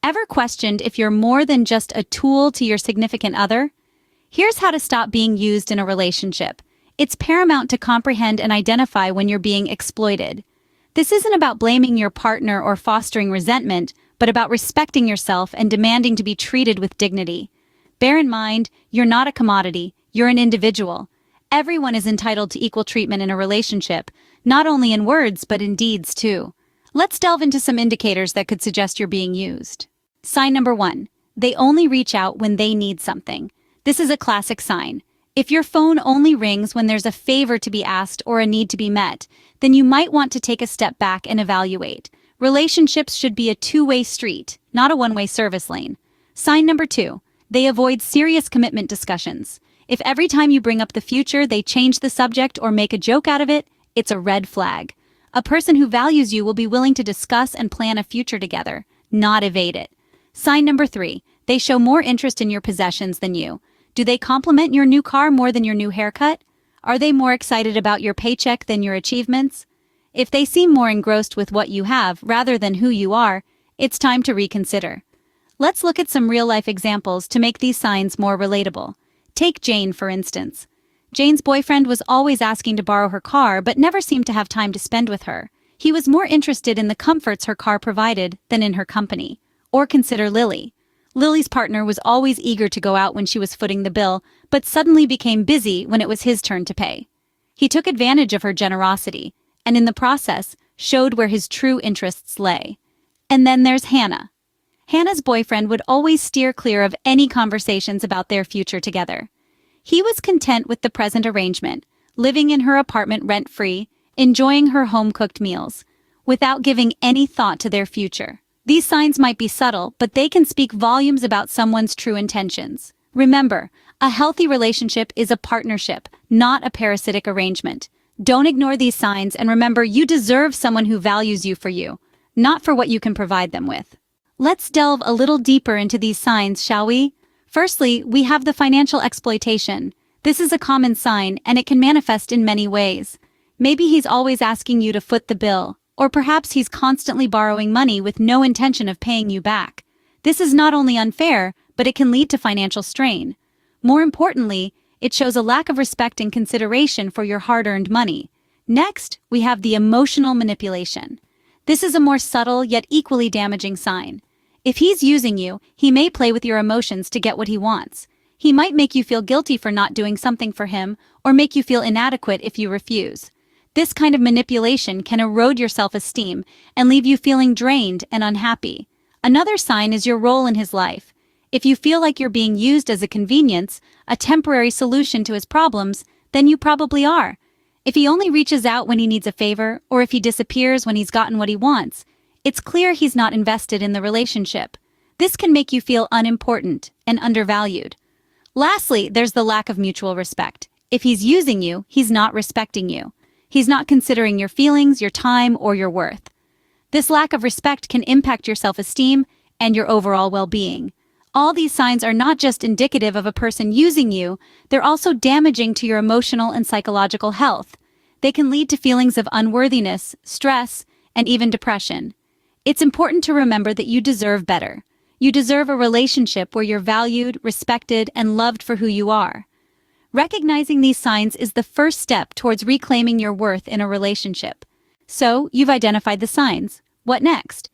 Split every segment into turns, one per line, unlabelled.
Ever questioned if you're more than just a tool to your significant other? Here's how to stop being used in a relationship. It's paramount to comprehend and identify when you're being exploited. This isn't about blaming your partner or fostering resentment, but about respecting yourself and demanding to be treated with dignity. Bear in mind, you're not a commodity, you're an individual. Everyone is entitled to equal treatment in a relationship, not only in words but in deeds too. Let's delve into some indicators that could suggest you're being used. Sign number 1. They only reach out when they need something. This is a classic sign. If your phone only rings when there's a favor to be asked or a need to be met, then you might want to take a step back and evaluate. Relationships should be a two-way street, not a one-way service lane. Sign number 2. They avoid serious commitment discussions. If every time you bring up the future they change the subject or make a joke out of it, it's a red flag. A person who values you will be willing to discuss and plan a future together, not evade it. Sign number 3. They show more interest in your possessions than you. Do they compliment your new car more than your new haircut? Are they more excited about your paycheck than your achievements? If they seem more engrossed with what you have rather than who you are, it's time to reconsider. Let's look at some real-life examples to make these signs more relatable. Take Jane, for instance. Jane's boyfriend was always asking to borrow her car but never seemed to have time to spend with her. He was more interested in the comforts her car provided than in her company. Or consider Lily. Lily's partner was always eager to go out when she was footing the bill, but suddenly became busy when it was his turn to pay. He took advantage of her generosity, and in the process, showed where his true interests lay. And then there's Hannah. Hannah's boyfriend would always steer clear of any conversations about their future together. He was content with the present arrangement, living in her apartment rent-free, enjoying her home-cooked meals, without giving any thought to their future. These signs might be subtle, but they can speak volumes about someone's true intentions. Remember, a healthy relationship is a partnership, not a parasitic arrangement. Don't ignore these signs and remember you deserve someone who values you for you, not for what you can provide them with. Let's delve a little deeper into these signs, shall we? Firstly, we have the financial exploitation. This is a common sign, and it can manifest in many ways. Maybe he's always asking you to foot the bill, or perhaps he's constantly borrowing money with no intention of paying you back. This is not only unfair, but it can lead to financial strain. More importantly, it shows a lack of respect and consideration for your hard-earned money. Next, we have the emotional manipulation. This is a more subtle yet equally damaging sign. If he's using you, he may play with your emotions to get what he wants. He might make you feel guilty for not doing something for him, or make you feel inadequate if you refuse. This kind of manipulation can erode your self-esteem and leave you feeling drained and unhappy. Another sign is your role in his life. If you feel like you're being used as a convenience, a temporary solution to his problems, then you probably are. If he only reaches out when he needs a favor, or if he disappears when he's gotten what he wants, it's clear he's not invested in the relationship. This can make you feel unimportant and undervalued. Lastly, there's the lack of mutual respect. If he's using you, he's not respecting you. He's not considering your feelings, your time, or your worth. This lack of respect can impact your self-esteem and your overall well-being. All these signs are not just indicative of a person using you, they're also damaging to your emotional and psychological health. They can lead to feelings of unworthiness, stress, and even depression. It's important to remember that you deserve better. You deserve a relationship where you're valued, respected, and loved for who you are. Recognizing these signs is the first step towards reclaiming your worth in a relationship. So, you've identified the signs. What next?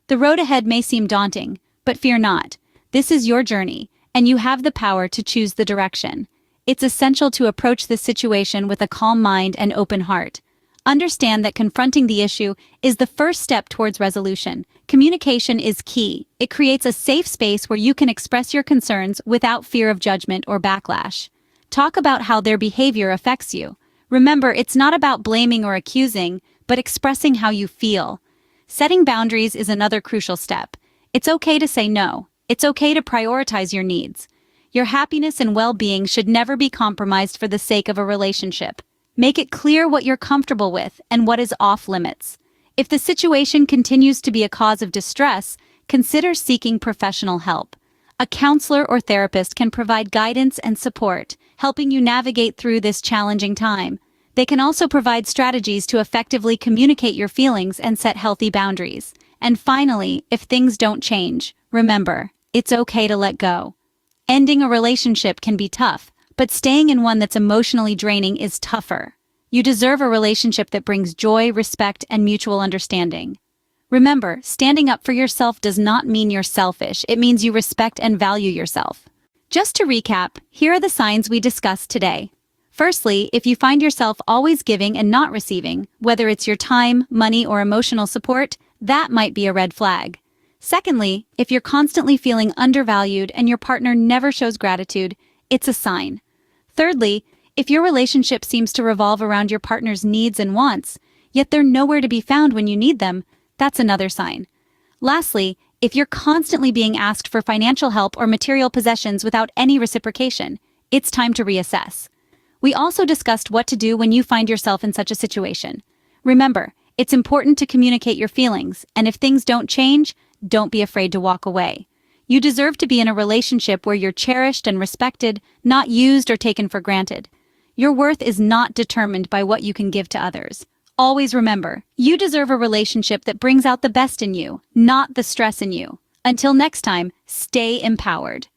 The road ahead may seem daunting, but fear not. This is your journey, and you have the power to choose the direction. It's essential to approach this situation with a calm mind and open heart. Understand that confronting the issue is the first step towards resolution. Communication is key. It creates a safe space where you can express your concerns without fear of judgment or backlash. Talk about how their behavior affects you. Remember, it's not about blaming or accusing, but expressing how you feel. Setting boundaries is another crucial step. It's okay to say no. It's okay to prioritize your needs. Your happiness and well-being should never be compromised for the sake of a relationship. Make it clear what you're comfortable with and what is off-limits. If the situation continues to be a cause of distress, consider seeking professional help. A counselor or therapist can provide guidance and support, helping you navigate through this challenging time. They can also provide strategies to effectively communicate your feelings and set healthy boundaries. And finally, if things don't change, remember, it's okay to let go. Ending a relationship can be tough, but staying in one that's emotionally draining is tougher. You deserve a relationship that brings joy, respect, and mutual understanding. Remember, standing up for yourself does not mean you're selfish. It means you respect and value yourself. Just to recap, here are the signs we discussed today. Firstly, if you find yourself always giving and not receiving, whether it's your time, money, or emotional support, that might be a red flag. Secondly, if you're constantly feeling undervalued and your partner never shows gratitude, it's a sign. Thirdly, if your relationship seems to revolve around your partner's needs and wants, yet they're nowhere to be found when you need them, that's another sign. Lastly, if you're constantly being asked for financial help or material possessions without any reciprocation, it's time to reassess. We also discussed what to do when you find yourself in such a situation. Remember, it's important to communicate your feelings, and if things don't change, don't be afraid to walk away. You deserve to be in a relationship where you're cherished and respected, not used or taken for granted. Your worth is not determined by what you can give to others. Always remember, you deserve a relationship that brings out the best in you, not the stress in you. Until next time, stay empowered.